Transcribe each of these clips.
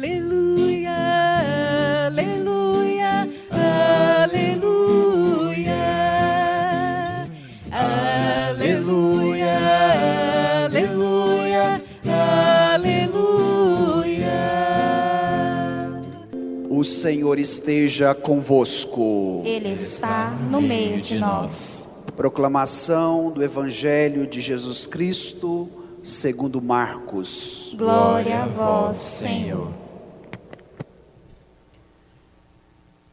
aleluia, aleluia, aleluia, aleluia, aleluia. O Senhor esteja convosco. Ele está no meio de nós. Proclamação do Evangelho de Jesus Cristo, segundo Marcos. Glória a vós, Senhor.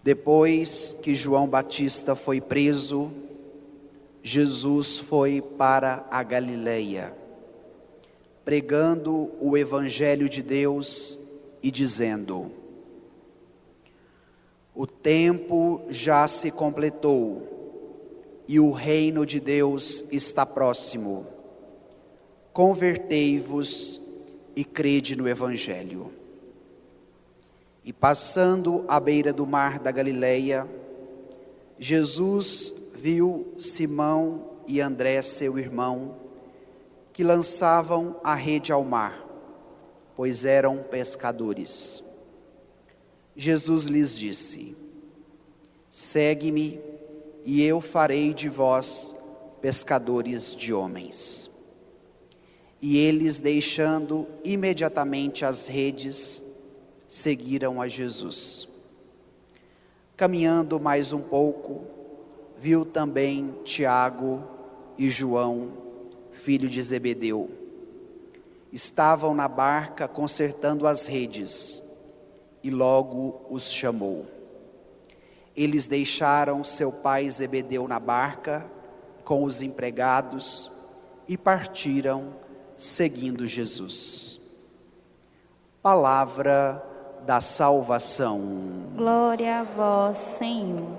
Depois que João Batista foi preso, Jesus foi para a Galileia, pregando o Evangelho de Deus e dizendo: o tempo já se completou e o reino de Deus está próximo. Convertei-vos e crede no Evangelho. E passando à beira do mar da Galileia, Jesus viu Simão e André, seu irmão, que lançavam a rede ao mar, pois eram pescadores. Jesus lhes disse: segue-me e eu farei de vós pescadores de homens. E eles, deixando imediatamente as redes, seguiram a Jesus. Caminhando mais um pouco, viu também Tiago e João, filho de Zebedeu. Estavam na barca consertando as redes, e logo os chamou. Eles deixaram seu pai Zebedeu na barca com os empregados e partiram, seguindo Jesus. Palavra da salvação. Glória a vós, Senhor.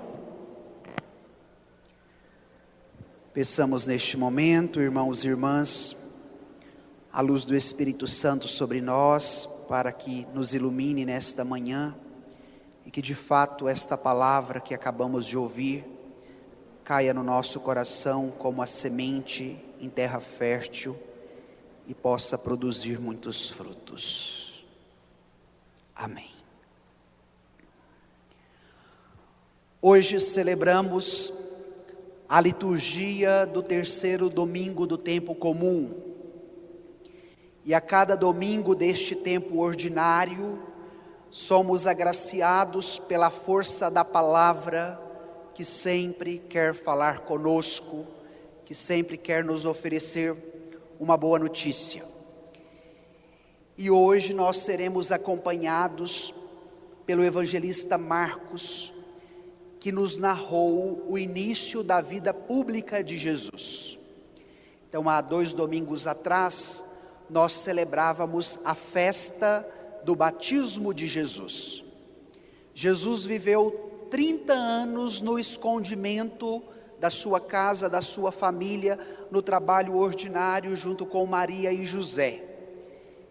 Peçamos neste momento, irmãos e irmãs, a luz do Espírito Santo sobre nós, para que nos ilumine nesta manhã, e que de fato esta palavra que acabamos de ouvir caia no nosso coração como a semente em terra fértil e possa produzir muitos frutos. Amém. Hoje celebramos a liturgia do terceiro domingo do tempo comum. E a cada domingo deste tempo ordinário, somos agraciados pela força da palavra que sempre quer falar conosco, que sempre quer nos oferecer uma boa notícia. E hoje nós seremos acompanhados pelo evangelista Marcos, que nos narrou o início da vida pública de Jesus. Então, há 2 domingos atrás, nós celebrávamos a festa do batismo de Jesus. Jesus viveu 30 anos no escondimento da sua casa, da sua família, no trabalho ordinário junto com Maria e José.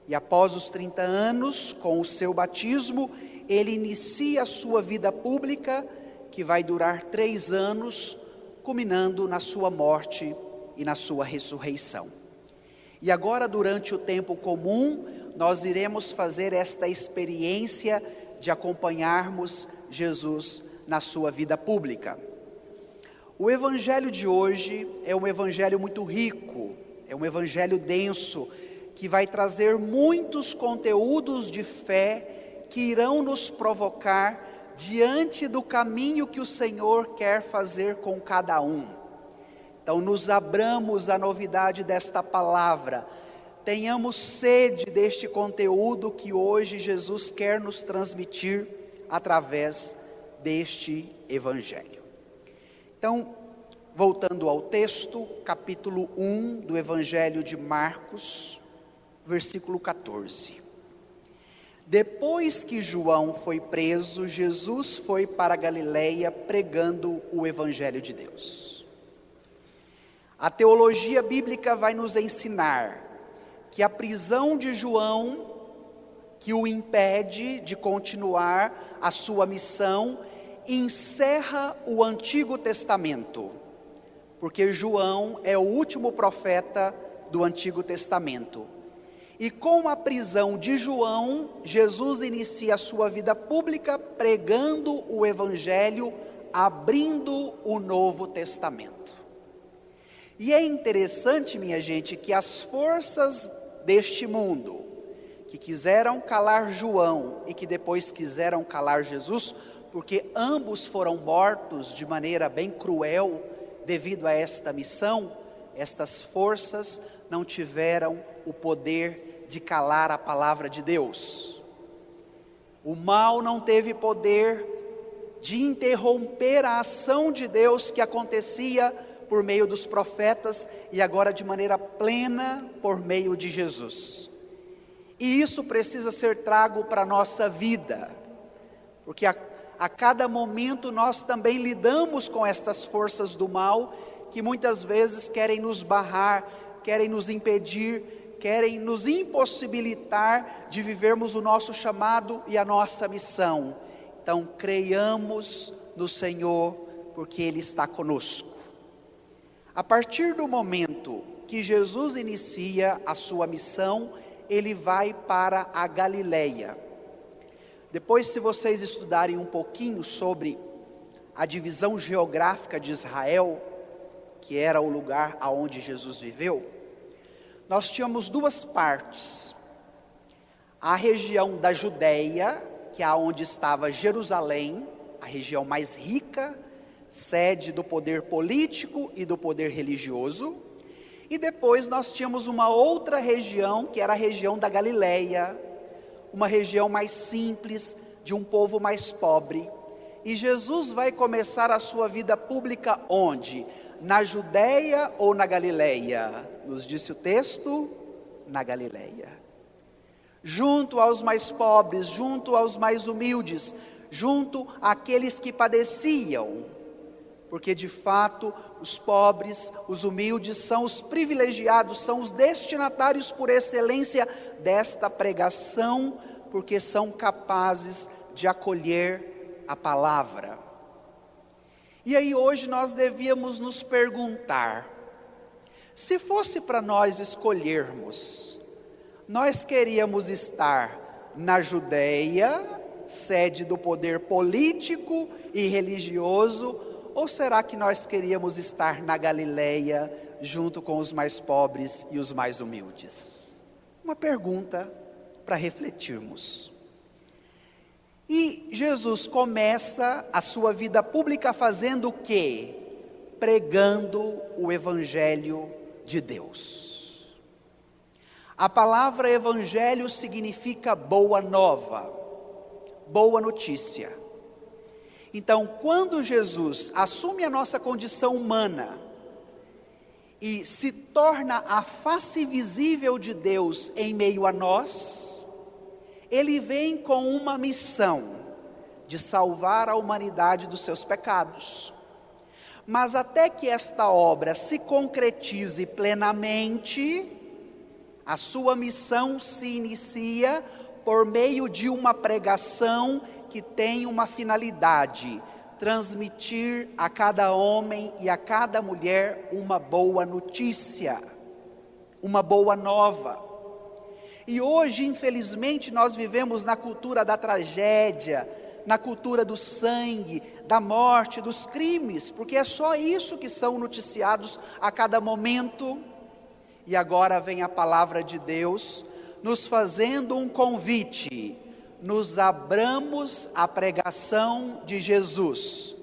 E após os 30 anos, com o seu batismo, ele inicia a sua vida pública, que vai durar 3 anos, culminando na sua morte e na sua ressurreição. E agora, durante o tempo comum, nós iremos fazer esta experiência de acompanharmos Jesus na sua vida pública. O evangelho de hoje é um evangelho muito rico, é um evangelho denso, que vai trazer muitos conteúdos de fé que irão nos provocar diante do caminho que o Senhor quer fazer com cada um. Então, nos abramos à novidade desta palavra, tenhamos sede deste conteúdo que hoje Jesus quer nos transmitir através deste Evangelho. Então, voltando ao texto, capítulo 1 do Evangelho de Marcos, versículo 14. Depois que João foi preso, Jesus foi para a Galileia pregando o Evangelho de Deus. A teologia bíblica vai nos ensinar que a prisão de João, que o impede de continuar a sua missão, encerra o Antigo Testamento, porque João é o último profeta do Antigo Testamento. E com a prisão de João, Jesus inicia a sua vida pública pregando o Evangelho, abrindo o Novo Testamento. E é interessante, minha gente, que as forças deste mundo, que quiseram calar João e que depois quiseram calar Jesus, porque ambos foram mortos de maneira bem cruel devido a esta missão, estas forças não tiveram o poder de calar a palavra de Deus. O mal não teve poder de interromper a ação de Deus que acontecia por meio dos profetas e agora de maneira plena por meio de Jesus. E isso precisa ser trago para a nossa vida, porque a cada momento nós também lidamos com estas forças do mal, que muitas vezes querem nos barrar, querem nos impedir, querem nos impossibilitar de vivermos o nosso chamado e a nossa missão. Então creiamos no Senhor, porque Ele está conosco. A partir do momento que Jesus inicia a sua missão, Ele vai para a Galileia. Depois, se vocês estudarem um pouquinho sobre a divisão geográfica de Israel, que era o lugar aonde Jesus viveu, nós tínhamos duas partes. A região da Judéia, que é onde estava Jerusalém, a região mais rica, sede do poder político e do poder religioso. E depois nós tínhamos uma outra região, que era a região da Galileia, uma região mais simples, de um povo mais pobre. E Jesus vai começar a sua vida pública onde? Na Judéia ou na Galileia? Nos disse o texto, na Galileia. Junto aos mais pobres, junto aos mais humildes, junto àqueles que padeciam. Porque de fato, os pobres, os humildes são os privilegiados, são os destinatários por excelência desta pregação, porque são capazes de acolher a palavra. E aí hoje nós devíamos nos perguntar, se fosse para nós escolhermos, nós queríamos estar na Judéia, sede do poder político e religioso, ou será que nós queríamos estar na Galileia, junto com os mais pobres e os mais humildes? Uma pergunta para refletirmos. E Jesus começa a sua vida pública fazendo o quê? Pregando o Evangelho de Deus. A palavra Evangelho significa boa nova, boa notícia. Então, quando Jesus assume a nossa condição humana e se torna a face visível de Deus em meio a nós, Ele vem com uma missão de salvar a humanidade dos seus pecados. Mas até que esta obra se concretize plenamente, a sua missão se inicia por meio de uma pregação que tem uma finalidade: transmitir a cada homem e a cada mulher uma boa notícia, uma boa nova. E hoje, infelizmente, nós vivemos na cultura da tragédia, na cultura do sangue, da morte, dos crimes, porque é só isso que são noticiados a cada momento. E agora vem a palavra de Deus, nos fazendo um convite: nos abramos à pregação de Jesus,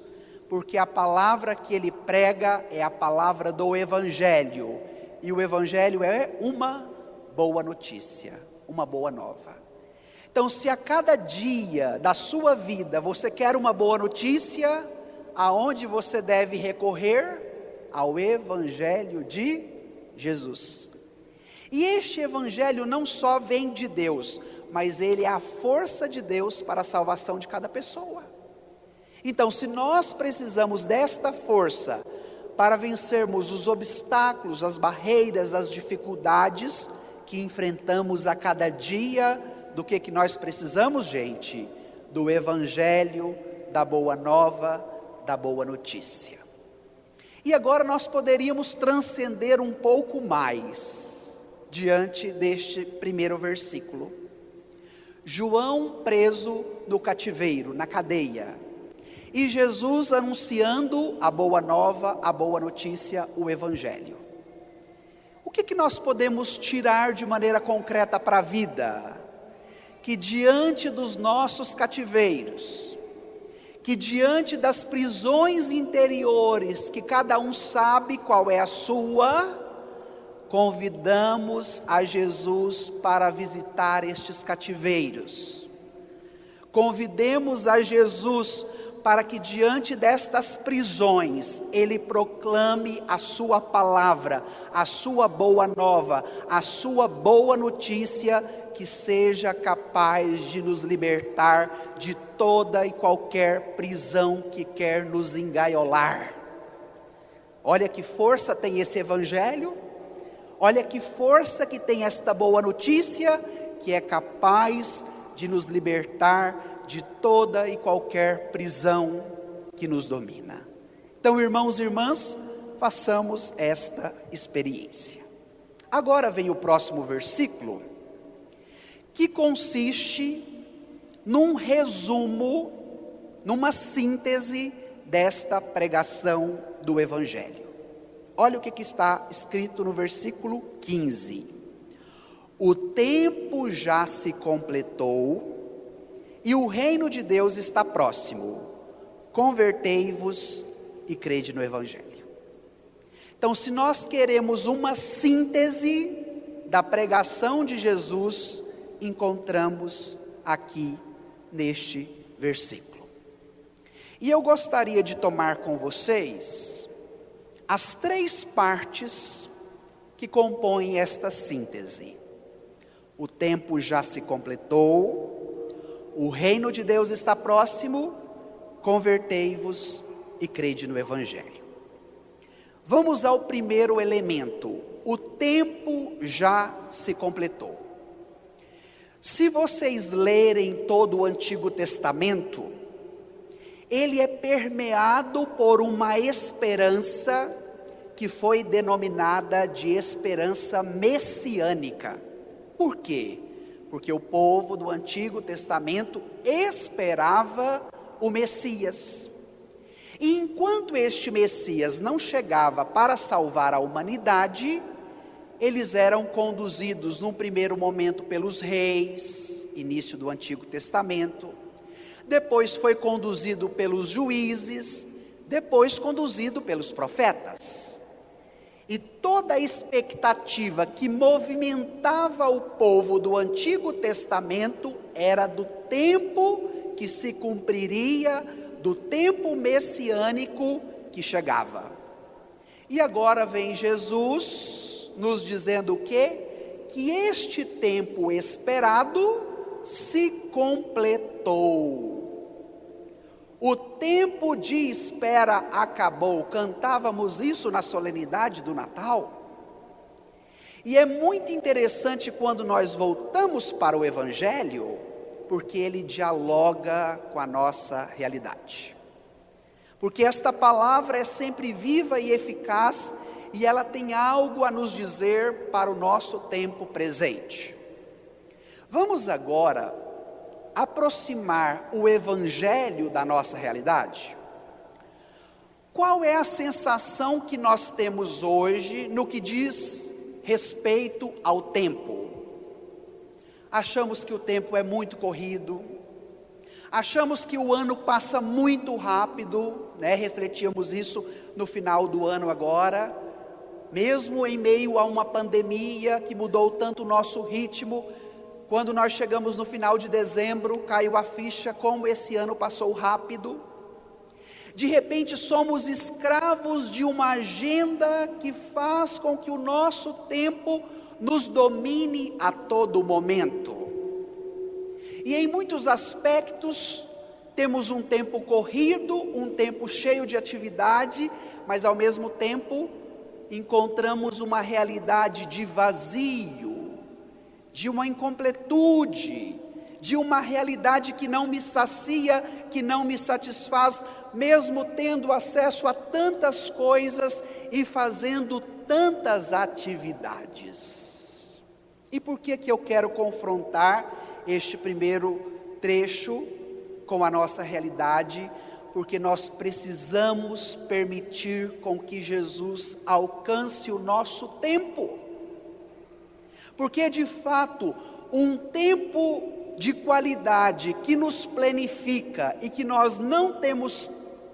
porque a palavra que Ele prega é a palavra do Evangelho, e o Evangelho é uma boa notícia, uma boa nova. Então, se a cada dia da sua vida você quer uma boa notícia, aonde você deve recorrer? Ao Evangelho de Jesus. E este Evangelho não só vem de Deus, mas ele é a força de Deus para a salvação de cada pessoa. Então, se nós precisamos desta força para vencermos os obstáculos, as barreiras, as dificuldades que enfrentamos a cada dia, do que nós precisamos, gente? Do Evangelho, da boa nova, da boa notícia. E agora nós poderíamos transcender um pouco mais diante deste primeiro versículo. João preso no cativeiro, na cadeia, e Jesus anunciando a boa nova, a boa notícia, o Evangelho. O que nós podemos tirar de maneira concreta para a vida? Que diante dos nossos cativeiros, que diante das prisões interiores, que cada um sabe qual é a sua, convidamos a Jesus para visitar estes cativeiros. Convidemos a Jesus para que diante destas prisões, Ele proclame a sua palavra, a sua boa nova, a sua boa notícia, que seja capaz de nos libertar de toda e qualquer prisão que quer nos engaiolar. Olha que força tem esse Evangelho, olha que força que tem esta boa notícia, que é capaz de nos libertar de toda e qualquer prisão que nos domina. Então, irmãos e irmãs, façamos esta experiência. Agora vem o próximo versículo, que consiste num resumo, numa síntese desta pregação do Evangelho. Olha o que está escrito no versículo 15. O tempo já se completou e o reino de Deus está próximo. Convertei-vos e crede no Evangelho. Então, se nós queremos uma síntese da pregação de Jesus, encontramos aqui neste versículo. E eu gostaria de tomar com vocês as três partes que compõem esta síntese. O tempo já se completou, o reino de Deus está próximo, convertei-vos e crede no Evangelho. Vamos ao primeiro elemento, o tempo já se completou. Se vocês lerem todo o Antigo Testamento, ele é permeado por uma esperança que foi denominada de esperança messiânica. Por quê? Porque o povo do Antigo Testamento esperava o Messias. E enquanto este Messias não chegava para salvar a humanidade, eles eram conduzidos num primeiro momento pelos reis, início do Antigo Testamento, depois foi conduzido pelos juízes, depois conduzido pelos profetas. E toda a expectativa que movimentava o povo do Antigo Testamento era do tempo que se cumpriria, do tempo messiânico que chegava. E agora vem Jesus nos dizendo o quê? Que este tempo esperado se completou. O tempo de espera acabou. Cantávamos isso na solenidade do Natal. E é muito interessante quando nós voltamos para o Evangelho, porque ele dialoga com a nossa realidade. Porque esta palavra é sempre viva e eficaz, e ela tem algo a nos dizer para o nosso tempo presente. Vamos agora aproximar o Evangelho da nossa realidade. Qual é a sensação que nós temos hoje no que diz respeito ao tempo? Achamos que o tempo é muito corrido, achamos que o ano passa muito rápido, né? Refletíamos isso no final do ano agora, mesmo em meio a uma pandemia que mudou tanto o nosso ritmo. Quando nós chegamos no final de dezembro, caiu a ficha como esse ano passou rápido. De repente somos escravos de uma agenda que faz com que o nosso tempo nos domine a todo momento. E em muitos aspectos temos um tempo corrido, um tempo cheio de atividade, mas ao mesmo tempo encontramos uma realidade de vazio, de uma incompletude, de uma realidade que não me sacia, que não me satisfaz, mesmo tendo acesso a tantas coisas e fazendo tantas atividades. E por que eu quero confrontar este primeiro trecho com a nossa realidade? Porque nós precisamos permitir com que Jesus alcance o nosso tempo. Porque de fato, um tempo de qualidade que nos planifica e que nós não temos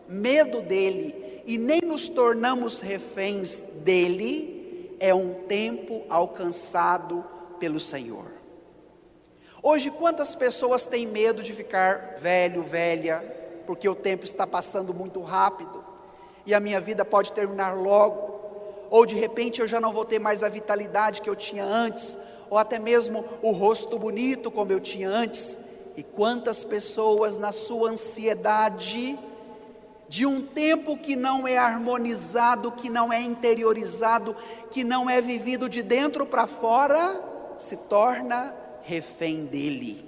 medo dele e nem nos tornamos reféns dele, é um tempo alcançado pelo Senhor. Hoje, quantas pessoas têm medo de ficar velho, velha, porque o tempo está passando muito rápido e a minha vida pode terminar logo, ou de repente eu já não vou ter mais a vitalidade que eu tinha antes, ou até mesmo o rosto bonito como eu tinha antes. E quantas pessoas, na sua ansiedade de um tempo que não é harmonizado, que não é interiorizado, que não é vivido de dentro para fora, se torna refém dele.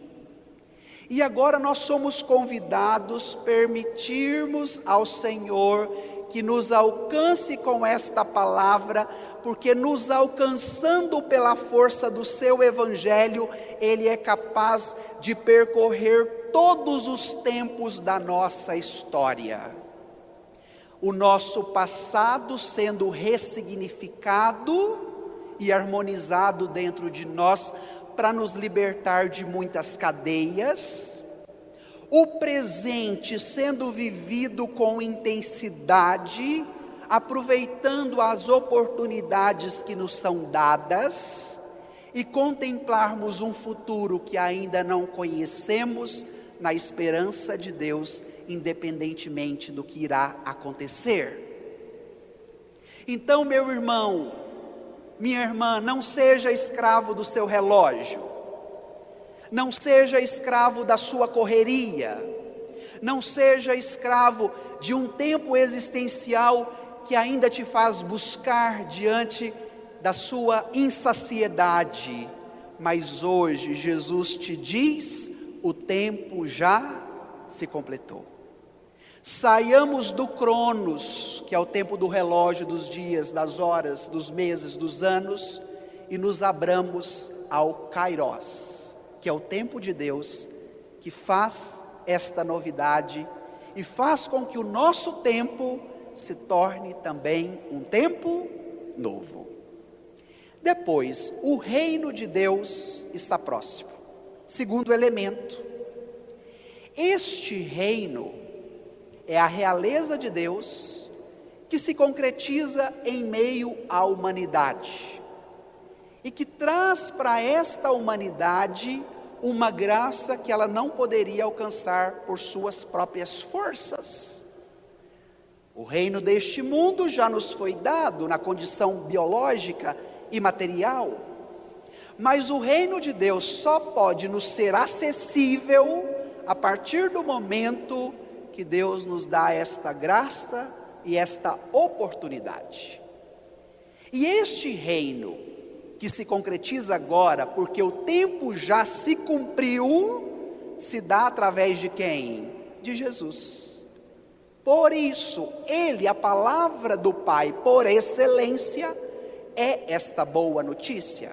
E agora nós somos convidados a permitirmos ao Senhor que nos alcance com esta palavra, porque nos alcançando pela força do seu evangelho, ele é capaz de percorrer todos os tempos da nossa história. O nosso passado sendo ressignificado e harmonizado dentro de nós, para nos libertar de muitas cadeias, o presente sendo vivido com intensidade, aproveitando as oportunidades que nos são dadas, e contemplarmos um futuro que ainda não conhecemos, na esperança de Deus, independentemente do que irá acontecer. Então, meu irmão, minha irmã, não seja escravo do seu relógio, não seja escravo da sua correria, não seja escravo de um tempo existencial que ainda te faz buscar diante da sua insaciedade. Mas hoje Jesus te diz: o tempo já se completou. Saiamos do Cronos, que é o tempo do relógio, dos dias, das horas, dos meses, dos anos, e nos abramos ao Kairos, que é o tempo de Deus, que faz esta novidade e faz com que o nosso tempo se torne também um tempo novo. Depois, o reino de Deus está próximo. Segundo elemento, este reino é a realeza de Deus que se concretiza em meio à humanidade e que traz para esta humanidade uma graça que ela não poderia alcançar por suas próprias forças. O reino deste mundo já nos foi dado na condição biológica e material, mas o reino de Deus só pode nos ser acessível a partir do momento que Deus nos dá esta graça e esta oportunidade. E este reino, que se concretiza agora, porque o tempo já se cumpriu, se dá através de quem? De Jesus. Por isso, Ele, a palavra do Pai por excelência, é esta boa notícia,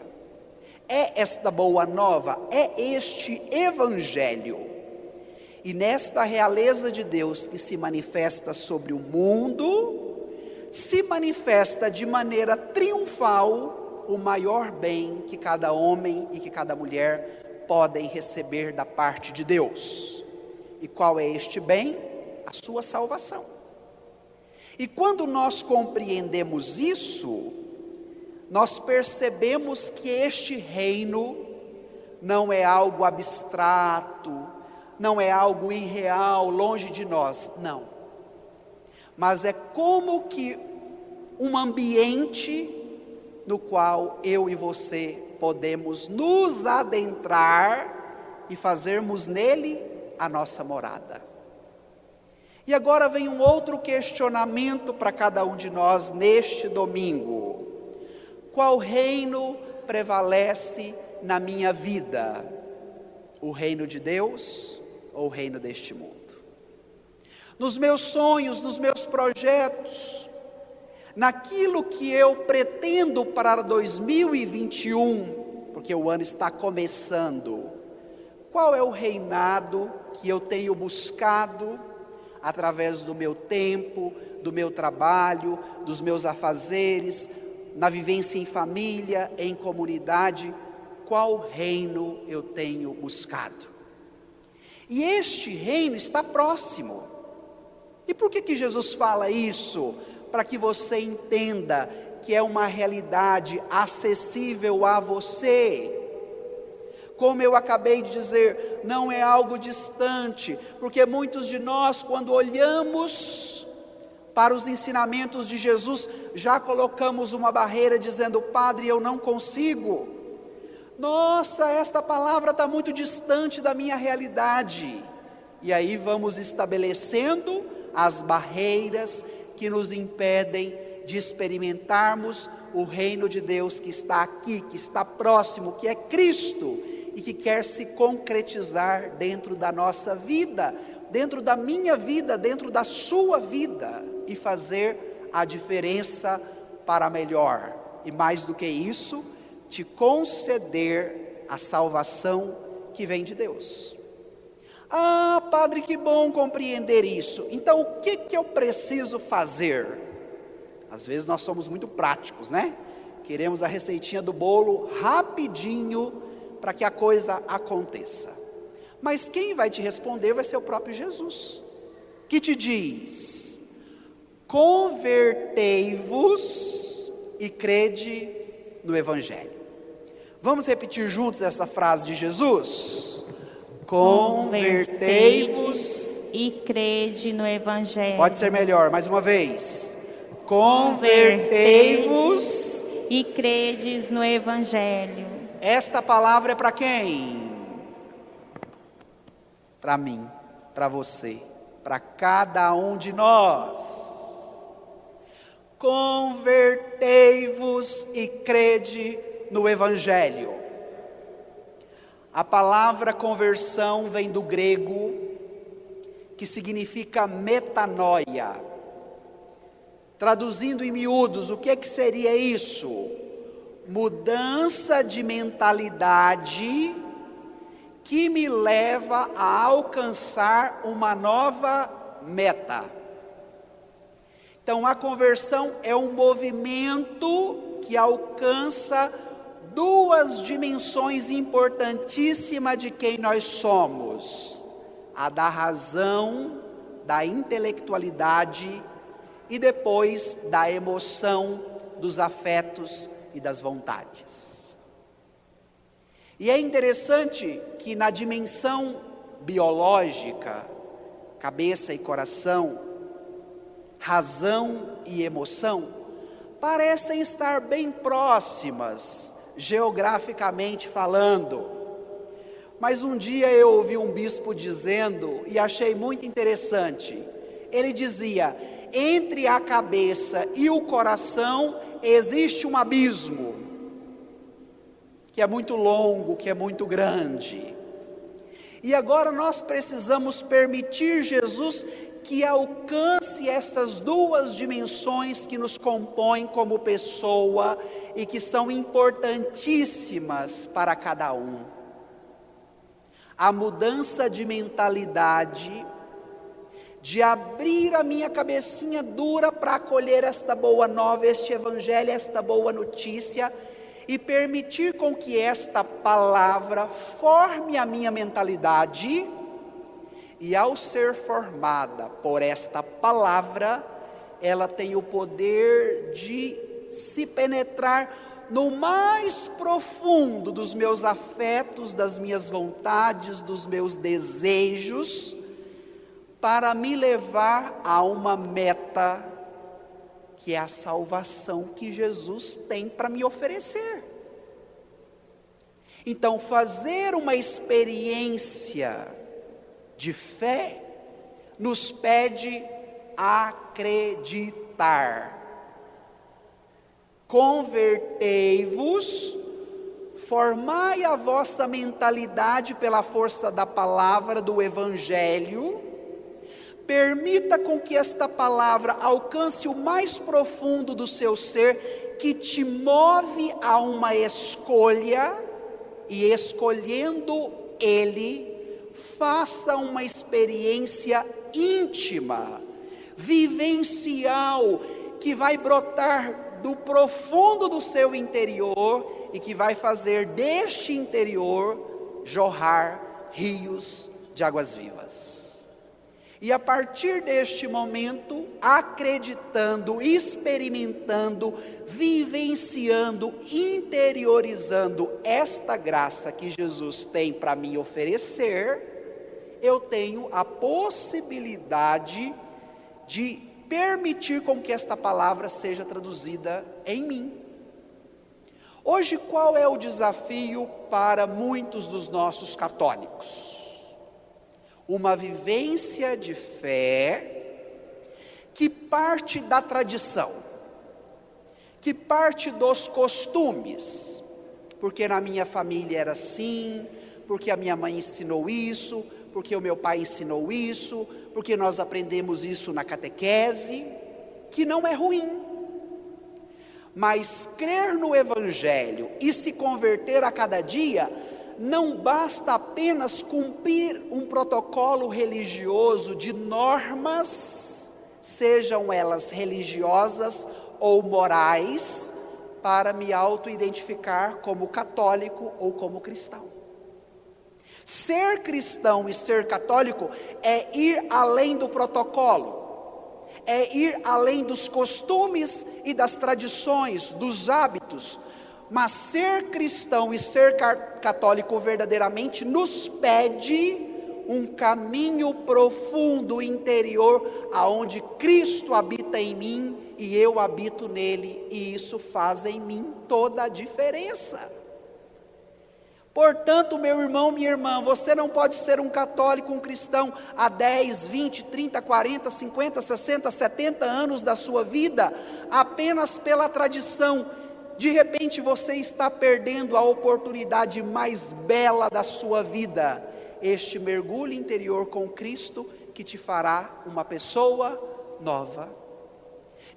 é esta boa nova, é este evangelho. E nesta realeza de Deus que se manifesta sobre o mundo, se manifesta de maneira triunfal o maior bem que cada homem e que cada mulher podem receber da parte de Deus. E qual é este bem? A sua salvação. E quando nós compreendemos isso, nós percebemos que este reino não é algo abstrato, não é algo irreal, longe de nós, não. Mas é como que um ambiente no qual eu e você podemos nos adentrar e fazermos nele a nossa morada. E agora vem um outro questionamento para cada um de nós neste domingo: qual reino prevalece na minha vida? O reino de Deus ou o reino deste mundo? Nos meus sonhos, nos meus projetos, naquilo que eu pretendo para 2021, porque o ano está começando, qual é o reinado que eu tenho buscado através do meu tempo, do meu trabalho, dos meus afazeres, na vivência em família, em comunidade? Qual reino eu tenho buscado? E este reino está próximo. E por que Jesus fala isso? Para que você entenda que é uma realidade acessível a você. Como eu acabei de dizer, não é algo distante, porque muitos de nós, quando olhamos para os ensinamentos de Jesus, já colocamos uma barreira dizendo: Padre, eu não consigo. Nossa, esta palavra está muito distante da minha realidade. E aí vamos estabelecendo as barreiras que nos impedem de experimentarmos o reino de Deus que está aqui, que está próximo, que é Cristo, e que quer se concretizar dentro da nossa vida, dentro da minha vida, dentro da sua vida, e fazer a diferença para melhor. E mais do que isso, te conceder a salvação que vem de Deus. Ah, Padre, que bom compreender isso. Então o que eu preciso fazer? Às vezes nós somos muito práticos, né? Queremos a receitinha do bolo rapidinho para que a coisa aconteça. Mas quem vai te responder vai ser o próprio Jesus, que te diz: convertei-vos e crede no Evangelho. Vamos repetir juntos essa frase de Jesus? Convertei-vos e crede no Evangelho. Pode ser melhor, mais uma vez. Convertei-vos e credes no Evangelho. Esta palavra é para quem? Para mim, para você, para cada um de nós. Convertei-vos e crede no Evangelho. A palavra conversão vem do grego, que significa metanoia. Traduzindo em miúdos, o que seria isso? Mudança de mentalidade que me leva a alcançar uma nova meta. Então a conversão é um movimento que alcança duas dimensões importantíssimas de quem nós somos: a da razão, da intelectualidade, e depois da emoção, dos afetos e das vontades. E é interessante que na dimensão biológica, cabeça e coração, razão e emoção, parecem estar bem próximas, geograficamente falando. Mas um dia eu ouvi um bispo dizendo, e achei muito interessante, ele dizia: entre a cabeça e o coração existe um abismo, que é muito longo, que é muito grande. E agora nós precisamos permitir Jesus que alcance essas duas dimensões que nos compõem como pessoa e que são importantíssimas para cada um. A mudança de mentalidade, de abrir a minha cabecinha dura para acolher esta boa nova, este evangelho, esta boa notícia, e permitir com que esta palavra forme a minha mentalidade, e ao ser formada por esta palavra, ela tem o poder de se penetrar no mais profundo dos meus afetos, das minhas vontades, dos meus desejos, para me levar a uma meta, que é a salvação que Jesus tem para me oferecer. Então, fazer uma experiência de fé nos pede acreditar. Convertei-vos, formai a vossa mentalidade pela força da palavra do Evangelho. Permita com que esta palavra alcance o mais profundo do seu ser, que te move a uma escolha, e escolhendo Ele, faça uma experiência íntima, vivencial, que vai brotar do profundo do seu interior e que vai fazer deste interior jorrar rios de águas vivas. E a partir deste momento, acreditando, experimentando, vivenciando, interiorizando esta graça que Jesus tem para me oferecer, eu tenho a possibilidade de permitir com que esta palavra seja traduzida em mim. Hoje, qual é o desafio para muitos dos nossos católicos? Uma vivência de fé que parte da tradição, que parte dos costumes, porque na minha família era assim, porque a minha mãe ensinou isso, porque o meu pai ensinou isso, porque nós aprendemos isso na catequese, que não é ruim. Mas crer no Evangelho e se converter a cada dia, não basta apenas cumprir um protocolo religioso de normas, sejam elas religiosas ou morais, para me auto-identificar como católico ou como cristão. Ser cristão e ser católico é ir além do protocolo, é ir além dos costumes e das tradições, dos hábitos. Mas ser cristão e ser católico verdadeiramente nos pede um caminho profundo interior, aonde Cristo habita em mim e eu habito nele, e isso faz em mim toda a diferença. Portanto, meu irmão, minha irmã, você não pode ser um católico, um cristão há 10, 20, 30, 40, 50, 60, 70 anos da sua vida, apenas pela tradição. De repente você está perdendo a oportunidade mais bela da sua vida, este mergulho interior com Cristo, que te fará uma pessoa nova.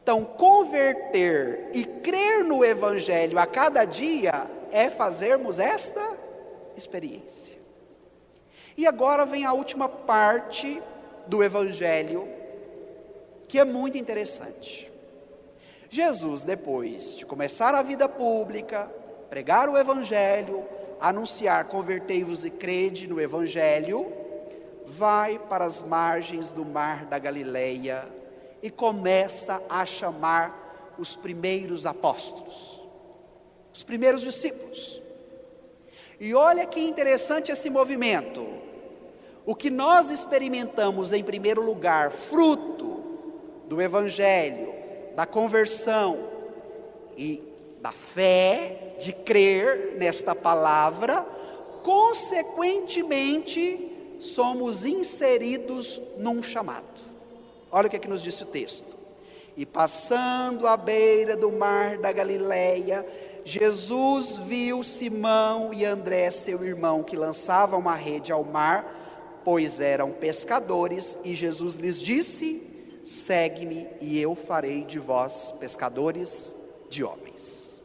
Então, converter e crer no Evangelho a cada dia é fazermos esta experiência. E agora vem a última parte do Evangelho, que é muito interessante. Jesus, depois de começar a vida pública, pregar o Evangelho, anunciar: convertei-vos e crede no Evangelho, vai para as margens do mar da Galileia e começa a chamar os primeiros apóstolos, os primeiros discípulos. E olha que interessante esse movimento. O que nós experimentamos em primeiro lugar, fruto do Evangelho, da conversão e da fé, de crer nesta palavra, consequentemente somos inseridos num chamado. Olha o que nos disse o texto: e passando à beira do mar da Galileia, Jesus viu Simão e André, seu irmão, que lançavam uma rede ao mar, pois eram pescadores, e Jesus lhes disse: segue-me e eu farei de vós pescadores de homens.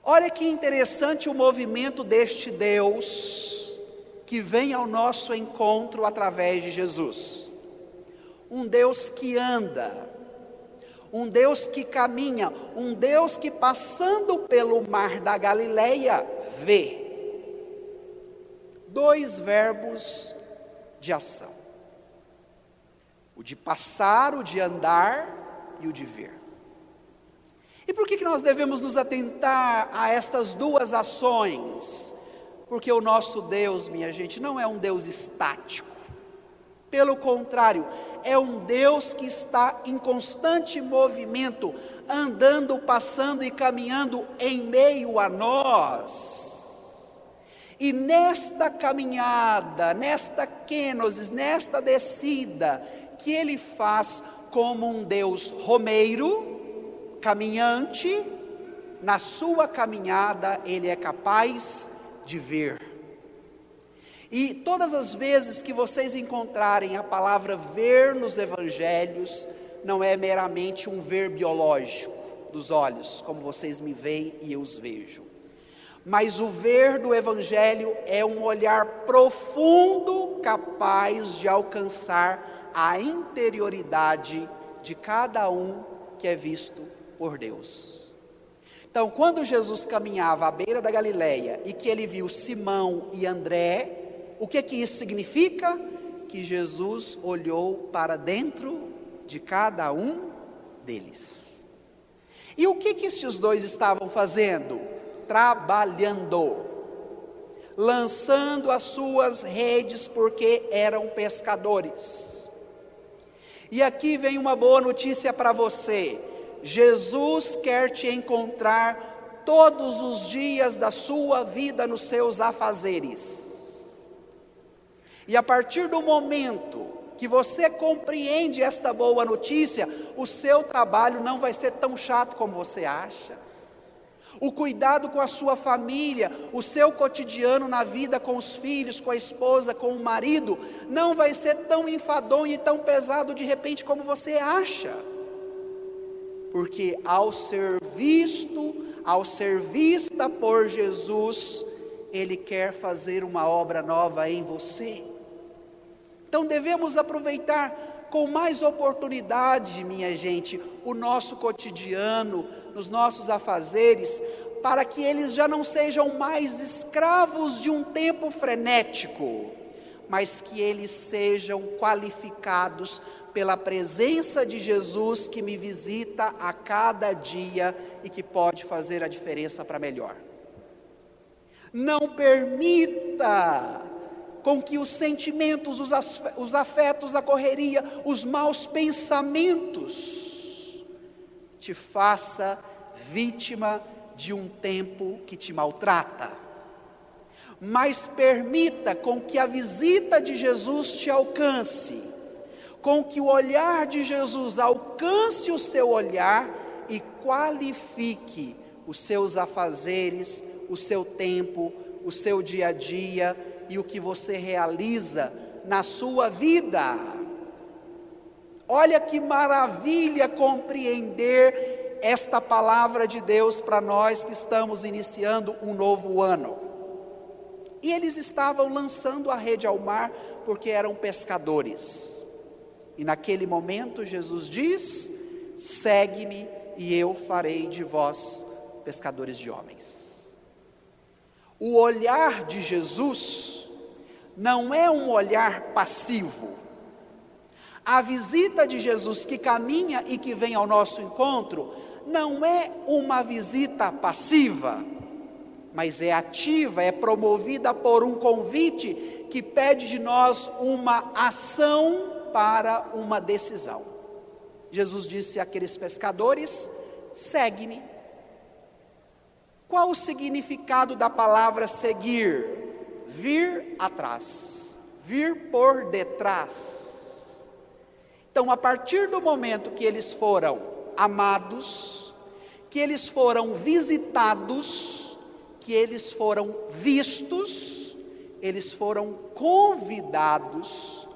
Olha que interessante o movimento deste Deus que vem ao nosso encontro através de Jesus. Um Deus que anda, um Deus que caminha, um Deus que, passando pelo mar da Galileia, vê. Dois verbos de ação: o de passar, o de andar e o de ver. E por que nós devemos nos atentar a estas duas ações? Porque o nosso Deus, minha gente, não é um Deus estático. Pelo contrário, é um Deus que está em constante movimento, andando, passando e caminhando em meio a nós. E nesta caminhada, nesta kenosis, nesta descida, que Ele faz como um Deus romeiro, caminhante, na sua caminhada Ele é capaz de ver. E todas as vezes que vocês encontrarem a palavra ver nos evangelhos, não é meramente um ver biológico dos olhos, como vocês me veem e eu os vejo, Mas o ver do Evangelho é um olhar profundo, capaz de alcançar a interioridade de cada um que é visto por Deus. Então, quando Jesus caminhava à beira da Galileia e que ele viu Simão e André, o que isso significa? Que Jesus olhou para dentro de cada um deles. E o que estes dois estavam fazendo? Trabalhando, lançando as suas redes, porque eram pescadores. E aqui vem uma boa notícia para você: Jesus quer te encontrar todos os dias da sua vida nos seus afazeres. E a partir do momento que você compreende esta boa notícia, o seu trabalho não vai ser tão chato como você acha. O cuidado com a sua família, o seu cotidiano na vida com os filhos, com a esposa, com o marido, não vai ser tão enfadonho e tão pesado de repente como você acha. Porque ao ser visto, ao ser vista por Jesus, Ele quer fazer uma obra nova em você. Então devemos aproveitar com mais oportunidade, minha gente, o nosso cotidiano, nos nossos afazeres, para que eles já não sejam mais escravos de um tempo frenético, mas que eles sejam qualificados pela presença de Jesus que me visita a cada dia e que pode fazer a diferença para melhor. Não permita com que os sentimentos, os afetos, a correria, os maus pensamentos te faça vítima de um tempo que te maltrata. Mas permita com que a visita de Jesus te alcance, com que o olhar de Jesus alcance o seu olhar e qualifique os seus afazeres, o seu tempo, o seu dia a dia e o que você realiza na sua vida. Olha que maravilha compreender esta palavra de Deus para nós que estamos iniciando um novo ano. E eles estavam lançando a rede ao mar porque eram pescadores. E naquele momento Jesus diz: segue-me e eu farei de vós pescadores de homens. O olhar de Jesus não é um olhar passivo. A visita de Jesus que caminha e que vem ao nosso encontro não é uma visita passiva, mas é ativa, é promovida por um convite que pede de nós uma ação para uma decisão. Jesus disse àqueles pescadores: segue-me. Qual o significado da palavra seguir? Vir atrás, vir por detrás. Então, a partir do momento que eles foram amados, que eles foram visitados, que eles foram vistos, eles foram convidados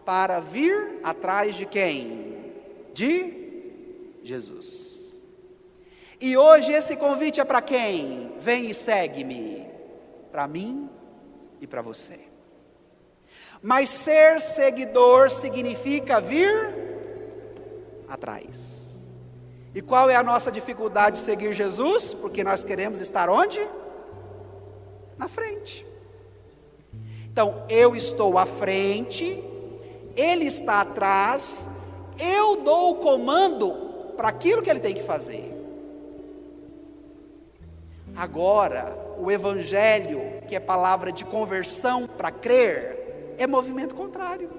para vir atrás de quem? De Jesus. E hoje esse convite é para quem? Vem e segue-me. Para mim e para você. Mas ser seguidor significa vir atrás. E qual é a nossa dificuldade de seguir Jesus? Porque nós queremos estar onde? Na frente. Então, eu estou à frente, Ele está atrás, eu dou o comando para aquilo que Ele tem que fazer. Agora, o Evangelho, que é palavra de conversão para crer, é movimento contrário.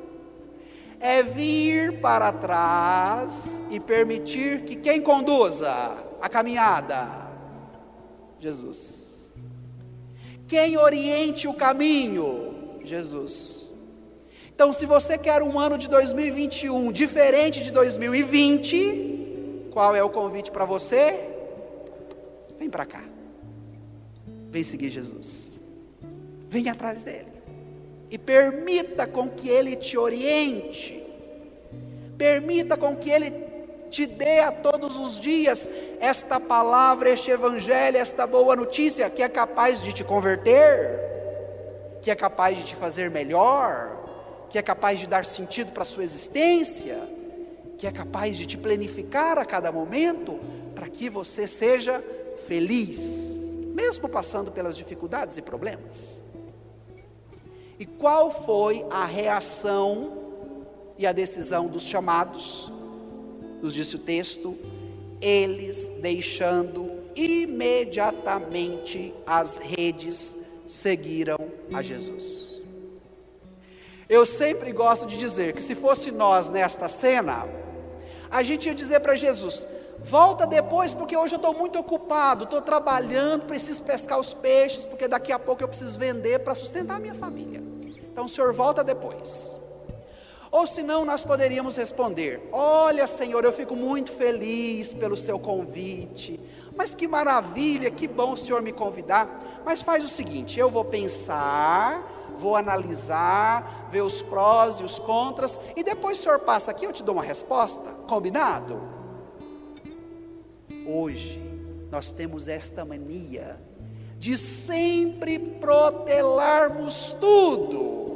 É vir para trás e permitir que quem conduza a caminhada? Jesus. Quem oriente o caminho? Jesus. Então, se você quer um ano de 2021 diferente de 2020, qual é o convite para você? Vem para cá. Vem seguir Jesus. Vem atrás dele. E permita com que ele te oriente. Permita com que ele te dê a todos os dias esta palavra, este evangelho, esta boa notícia, que é capaz de te converter, que é capaz de te fazer melhor, que é capaz de dar sentido para a sua existência, que é capaz de te planificar a cada momento, para que você seja feliz, mesmo passando pelas dificuldades e problemas. E qual foi a reação e a decisão dos chamados? Nos disse o texto: eles, deixando imediatamente as redes, seguiram a Jesus. Eu sempre gosto de dizer que se fosse nós nesta cena, a gente ia dizer para Jesus: volta depois, porque hoje eu estou muito ocupado, estou trabalhando, preciso pescar os peixes, porque daqui a pouco eu preciso vender para sustentar a minha família. Então o Senhor volta depois. Ou senão nós poderíamos responder: olha, Senhor, eu fico muito feliz pelo seu convite, mas que maravilha, que bom o Senhor me convidar, mas faz o seguinte, eu vou pensar, vou analisar, ver os prós e os contras, e depois o Senhor passa aqui, eu te dou uma resposta, combinado? Hoje nós temos esta mania de sempre protelarmos tudo.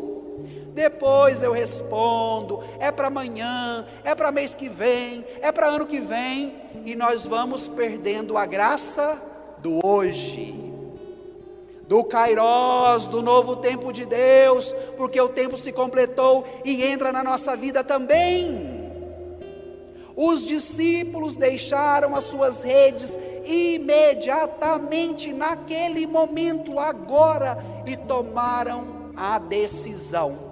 Depois eu respondo, é para amanhã, é para mês que vem, é para ano que vem, e nós vamos perdendo a graça do hoje, do Kairós, do novo tempo de Deus, porque o tempo se completou e entra na nossa vida também. Os discípulos deixaram as suas redes imediatamente, naquele momento, agora, e tomaram a decisão.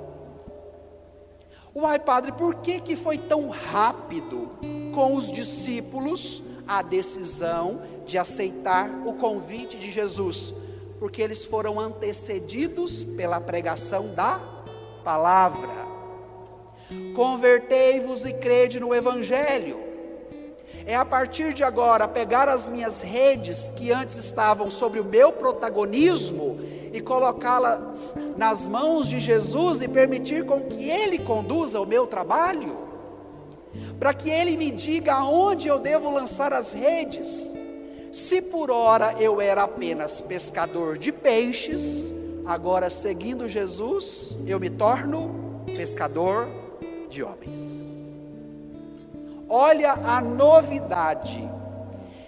Uai, padre, por que foi tão rápido com os discípulos a decisão de aceitar o convite de Jesus? Porque eles foram antecedidos pela pregação da palavra. Convertei-vos e crede no Evangelho. É a partir de agora pegar as minhas redes que antes estavam sobre o meu protagonismo e colocá-las nas mãos de Jesus e permitir com que Ele conduza o meu trabalho, para que Ele me diga aonde eu devo lançar as redes. Se por ora eu era apenas pescador de peixes, agora seguindo Jesus, eu me torno pescador de homens. Olha a novidade.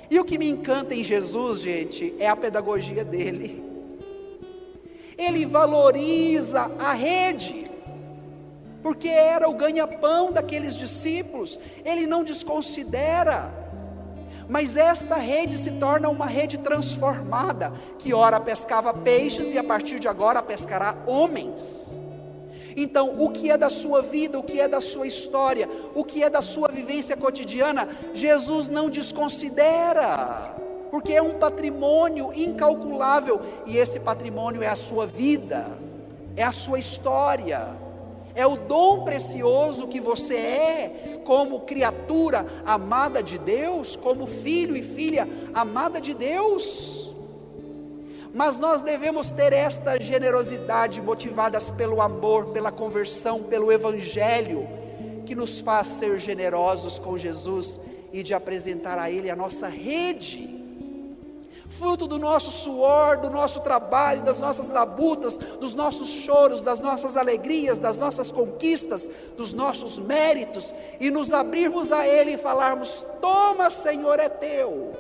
E o que me encanta em Jesus, gente, é a pedagogia dele. Ele valoriza a rede, porque era o ganha-pão daqueles discípulos. Ele não desconsidera, mas esta rede se torna uma rede transformada, que ora pescava peixes e a partir de agora pescará homens. Então, o que é da sua vida, o que é da sua história, o que é da sua vivência cotidiana, Jesus não desconsidera, porque é um patrimônio incalculável, e esse patrimônio é a sua vida, é a sua história, é o dom precioso que você é, como criatura amada de Deus, como filho e filha amada de Deus. Mas nós devemos ter esta generosidade, motivadas pelo amor, pela conversão, pelo Evangelho, que nos faz ser generosos com Jesus, e de apresentar a Ele a nossa rede, fruto do nosso suor, do nosso trabalho, das nossas labutas, dos nossos choros, das nossas alegrias, das nossas conquistas, dos nossos méritos, e nos abrirmos a Ele e falarmos: toma, Senhor, é teu.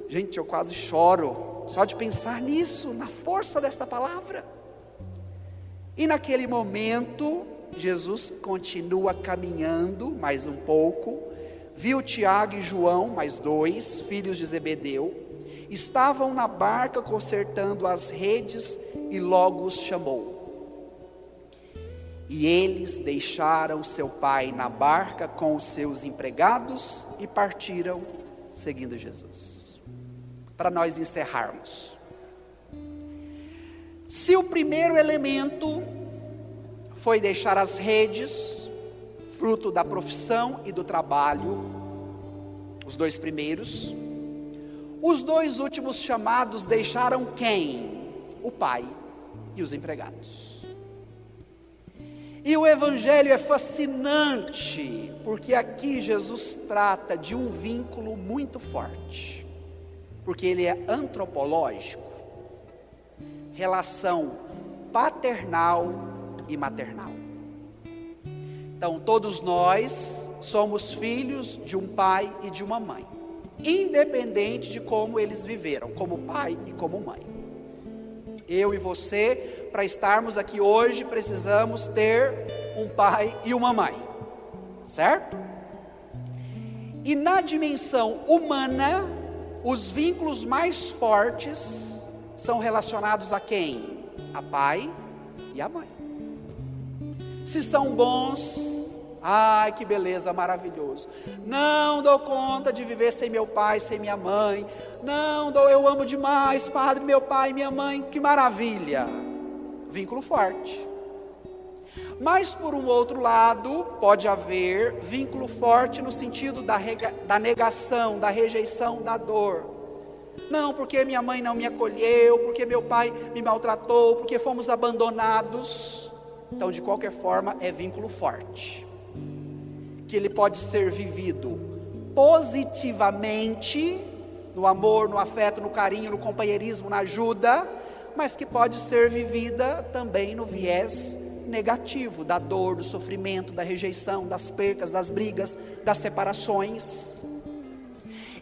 Gente, eu quase choro só de pensar nisso, na força desta palavra. E naquele momento, Jesus continua caminhando mais um pouco, viu Tiago e João, mais dois, filhos de Zebedeu, estavam na barca consertando as redes, e logo os chamou. E eles deixaram seu pai na barca com os seus empregados e partiram seguindo Jesus. Para nós encerrarmos, se o primeiro elemento foi deixar as redes, fruto da profissão e do trabalho, os dois primeiros, os dois últimos chamados deixaram quem? O pai e os empregados. E o Evangelho é fascinante, porque aqui Jesus trata de um vínculo muito forte, porque ele é antropológico, relação paternal e maternal. Então todos nós somos filhos de um pai e de uma mãe, independente de como eles viveram, como pai e como mãe. Eu e você, para estarmos aqui hoje, precisamos ter um pai e uma mãe, certo? E na dimensão humana, os vínculos mais fortes são relacionados a quem? A pai e a mãe. Se são bons, ai que beleza, maravilhoso. Não dou conta de viver sem meu pai, sem minha mãe. Eu amo demais, padre, meu pai e minha mãe, que maravilha. Vínculo forte. Mas por um outro lado, pode haver vínculo forte no sentido da negação, da rejeição, da dor. Não, porque minha mãe não me acolheu, porque meu pai me maltratou, porque fomos abandonados. Então, de qualquer forma, é vínculo forte, que ele pode ser vivido positivamente, no amor, no afeto, no carinho, no companheirismo, na ajuda, mas que pode ser vivida também no viés negativo, da dor, do sofrimento, da rejeição, das percas, das brigas, das separações.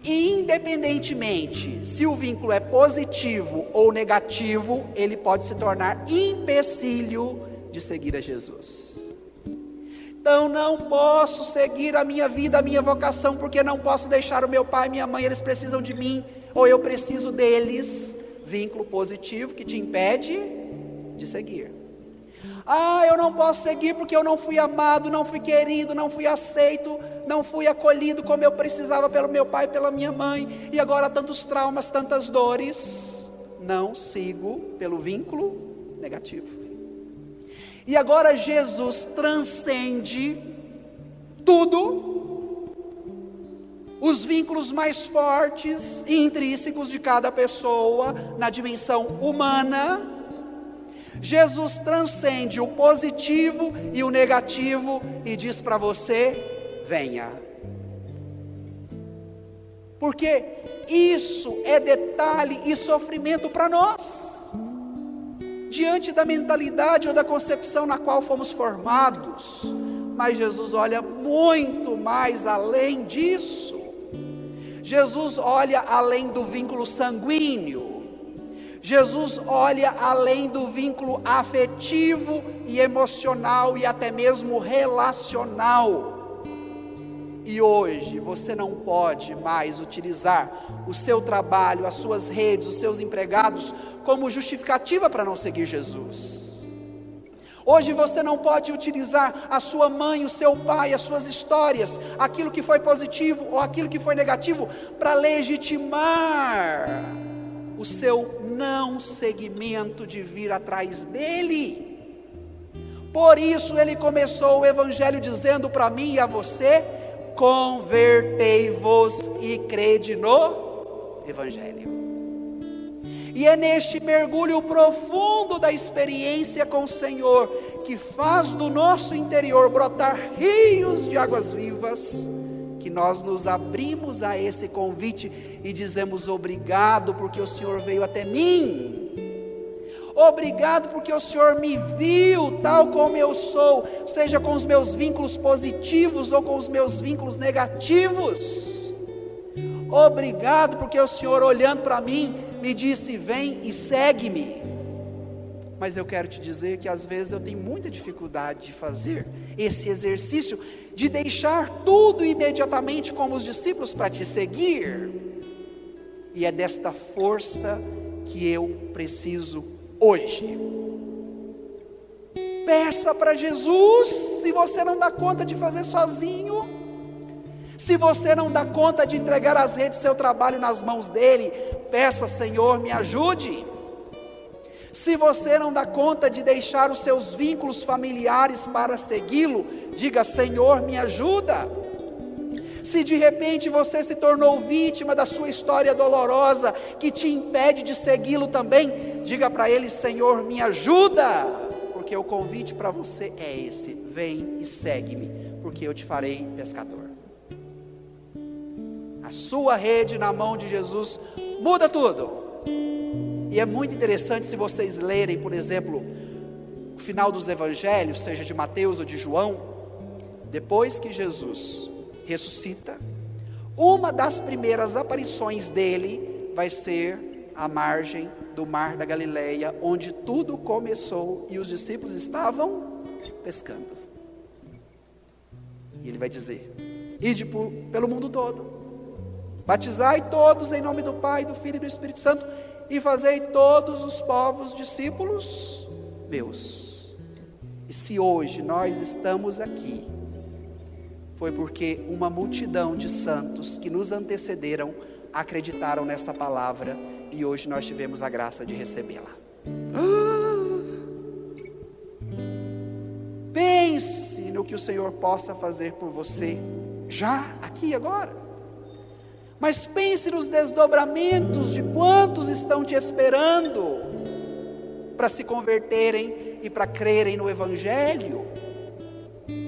E independentemente se o vínculo é positivo ou negativo, ele pode se tornar empecilho de seguir a Jesus. Então não posso seguir a minha vida, a minha vocação, porque não posso deixar o meu pai e minha mãe, eles precisam de mim, ou eu preciso deles. Vínculo positivo que te impede de seguir. Eu não posso seguir porque eu não fui amado, não fui querido, não fui aceito, não fui acolhido como eu precisava pelo meu pai e pela minha mãe, e agora tantos traumas, tantas dores. Não sigo pelo vínculo negativo. E agora Jesus transcende tudo, os vínculos mais fortes e intrínsecos de cada pessoa, na dimensão humana. Jesus transcende o positivo e o negativo e diz para você: venha. Porque isso é detalhe e sofrimento para nós, diante da mentalidade ou da concepção na qual fomos formados. Mas Jesus olha muito mais além disso. Jesus olha além do vínculo sanguíneo. Jesus olha além do vínculo afetivo e emocional e até mesmo relacional. E hoje você não pode mais utilizar o seu trabalho, as suas redes, os seus empregados como justificativa para não seguir Jesus. Hoje você não pode utilizar a sua mãe, o seu pai, as suas histórias, aquilo que foi positivo ou aquilo que foi negativo, para legitimar o seu não seguimento de vir atrás dele. Por isso ele começou o evangelho dizendo para mim e a você: convertei-vos e crede no evangelho. E é neste mergulho profundo da experiência com o Senhor, que faz do nosso interior brotar rios de águas vivas, que nós nos abrimos a esse convite e dizemos: obrigado porque o Senhor veio até mim, obrigado porque o Senhor me viu tal como eu sou, seja com os meus vínculos positivos ou com os meus vínculos negativos. Obrigado porque o Senhor, olhando para mim, me disse: vem e segue-me. Mas eu quero te dizer que às vezes eu tenho muita dificuldade de fazer esse exercício, de deixar tudo imediatamente como os discípulos para te seguir. E é desta força que eu preciso hoje. Peça para Jesus, se você não dá conta de fazer sozinho, se você não dá conta de entregar as redes do seu trabalho nas mãos dele, peça: Senhor, me ajude. Se você não dá conta de deixar os seus vínculos familiares para segui-lo, diga: Senhor, me ajuda. Se de repente você se tornou vítima da sua história dolorosa, que te impede de segui-lo também, diga para ele: Senhor, me ajuda, porque porque o convite para você é esse: vem e segue-me, porque eu te farei pescador. A sua rede na mão de Jesus muda tudo. E é muito interessante se vocês lerem, por exemplo, o final dos evangelhos, seja de Mateus ou de João. Depois que Jesus ressuscita, uma das primeiras aparições dele vai ser à margem do mar da Galileia, onde tudo começou e os discípulos estavam pescando. E ele vai dizer: ide pelo mundo todo, batizai todos em nome do Pai, do Filho e do Espírito Santo, e fazei todos os povos discípulos meus. E se hoje nós estamos aqui, foi porque uma multidão de santos que nos antecederam acreditaram nessa palavra, e hoje nós tivemos a graça de recebê-la. Pense no que o Senhor possa fazer por você, já, aqui e agora. Mas pense nos desdobramentos de quantos estão te esperando para se converterem e para crerem no Evangelho.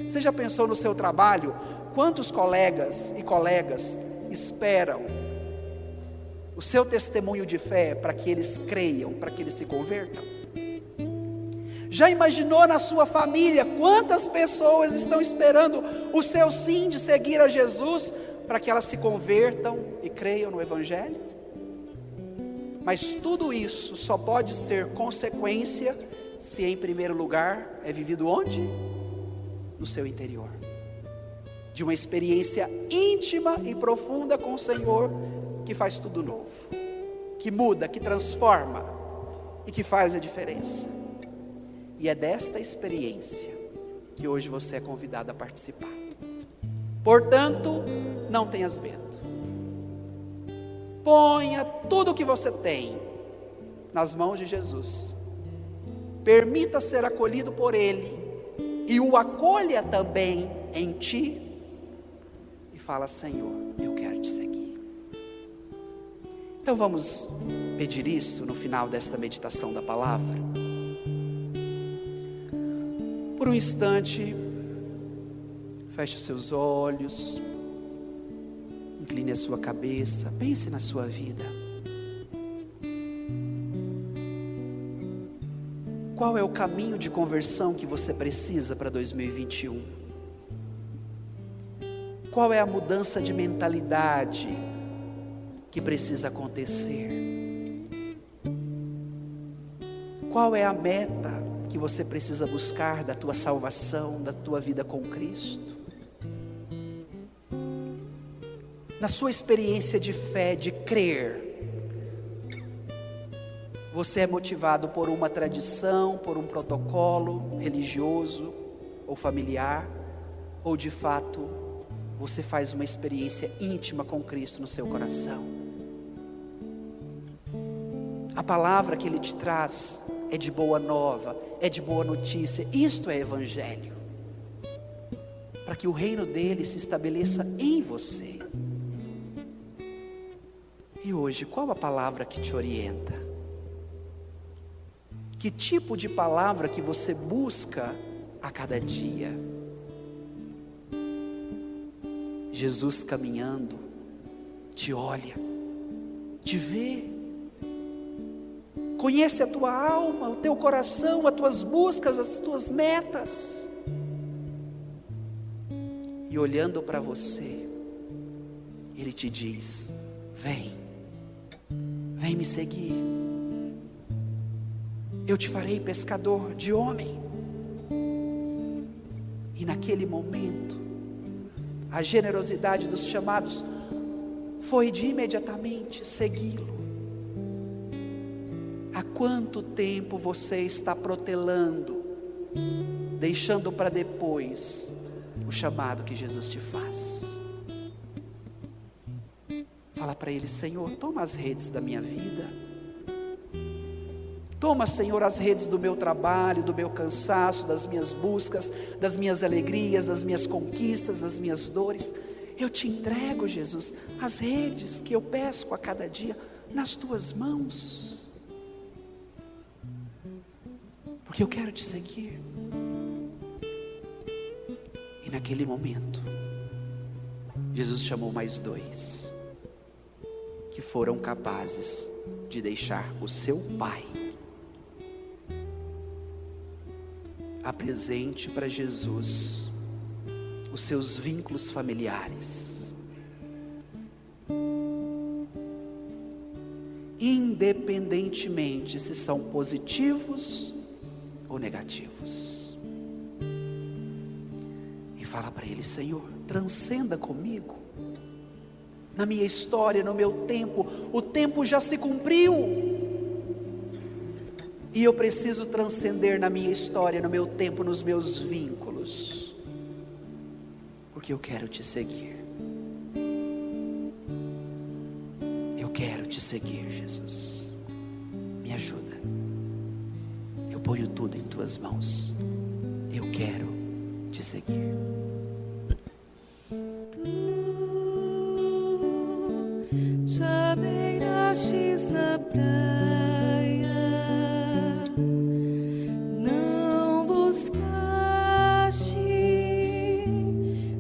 Você já pensou no seu trabalho? Quantos colegas e colegas esperam o seu testemunho de fé para que eles creiam, para que eles se convertam? Já imaginou na sua família quantas pessoas estão esperando o seu sim de seguir a Jesus para que elas se convertam e creiam no Evangelho? Mas tudo isso só pode ser consequência se em primeiro lugar é vivido onde? No seu interior, de uma experiência íntima e profunda com o Senhor, que faz tudo novo, que muda, que transforma e que faz a diferença. E é desta experiência que hoje você é convidado a participar. Portanto, não tenhas medo. Ponha tudo o que você tem nas mãos de Jesus. Permita ser acolhido por Ele e o acolha também em ti. E fala: Senhor, eu quero te seguir. Então vamos pedir isso no final desta meditação da palavra. Por um instante, feche os seus olhos, incline a sua cabeça, pense na sua vida. Qual é o caminho de conversão que você precisa para 2021? Qual é a mudança de mentalidade que precisa acontecer? Qual é a meta que você precisa buscar da tua salvação, da tua vida com Cristo? Na sua experiência de fé, de crer, você é motivado por uma tradição, por um protocolo religioso ou familiar, ou de fato você faz uma experiência íntima com Cristo no seu coração? A palavra que Ele te traz é de boa nova, é de boa notícia. Isto é Evangelho, para que o reino dele se estabeleça em você. E hoje, qual a palavra que te orienta? Que tipo de palavra que você busca a cada dia? Jesus caminhando, te olha, te vê, conhece a tua alma, o teu coração, as tuas buscas, as tuas metas. E olhando para você, Ele te diz: vem me seguir. Eu te farei pescador de homem. E naquele momento, a generosidade dos chamados foi de imediatamente segui-lo. Há quanto tempo você está protelando, deixando para depois o chamado que Jesus te faz? Fala para Ele: Senhor, toma as redes da minha vida. Toma, Senhor, as redes do meu trabalho, do meu cansaço, das minhas buscas, das minhas alegrias, das minhas conquistas, das minhas dores. Eu te entrego, Jesus, as redes que eu pesco a cada dia nas tuas mãos. porque eu quero te seguir. E naquele momento, Jesus chamou mais 2, que foram capazes de deixar o seu pai. Apresente para Jesus os seus vínculos familiares, independentemente se são positivos ou negativos, e fala para Ele: Senhor, transcenda comigo, na minha história, no meu tempo. O tempo já se cumpriu, e eu preciso transcender na minha história, no meu tempo, nos meus vínculos, porque eu quero te seguir. Eu quero te seguir, Jesus. Me ajuda. Eu ponho tudo em tuas mãos. Eu quero te seguir. Já beirastes na praia, não buscaste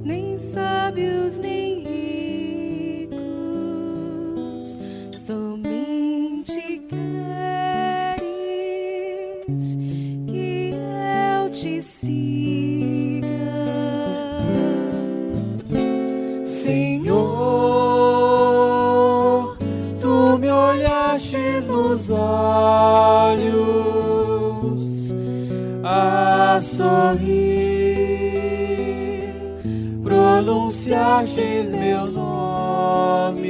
nem sábios nem ricos, somente queres que eu te siga, Senhor. Nos olhos a sorrir, pronunciastes meu nome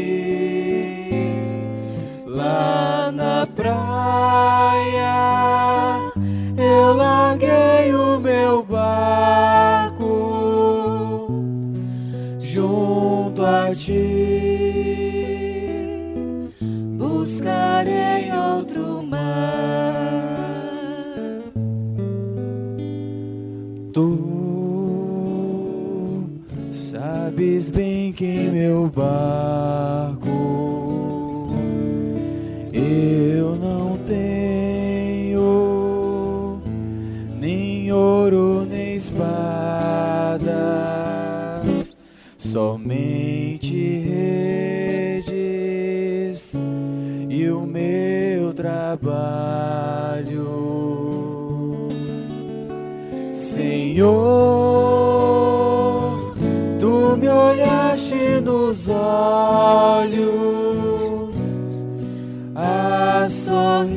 lá na praia. Eu larguei o meu barco junto a ti, buscarei outro mar. Tu sabes bem que em meu barco eu não tenho nem ouro nem espadas, somente redes e o meu trabalho. Senhor, tu me olhaste nos olhos a sorrir,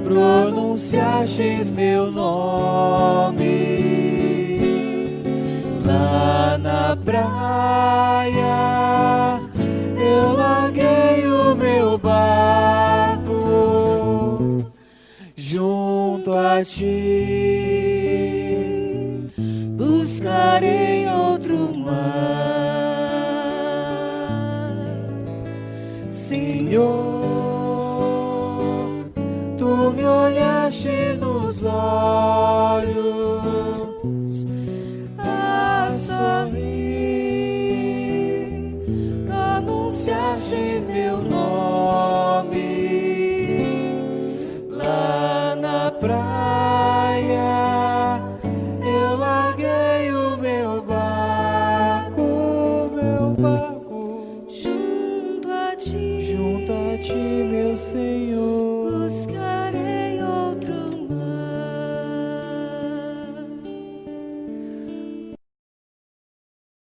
pronunciastes meu nome lá na praia. Eu larguei o meu barco junto a ti, buscarei outro mar. Senhor, tu me olhaste nos olhos a sorrir, pronunciaste meu nome lá na praia. Eu larguei o meu barco junto a ti, meu Senhor.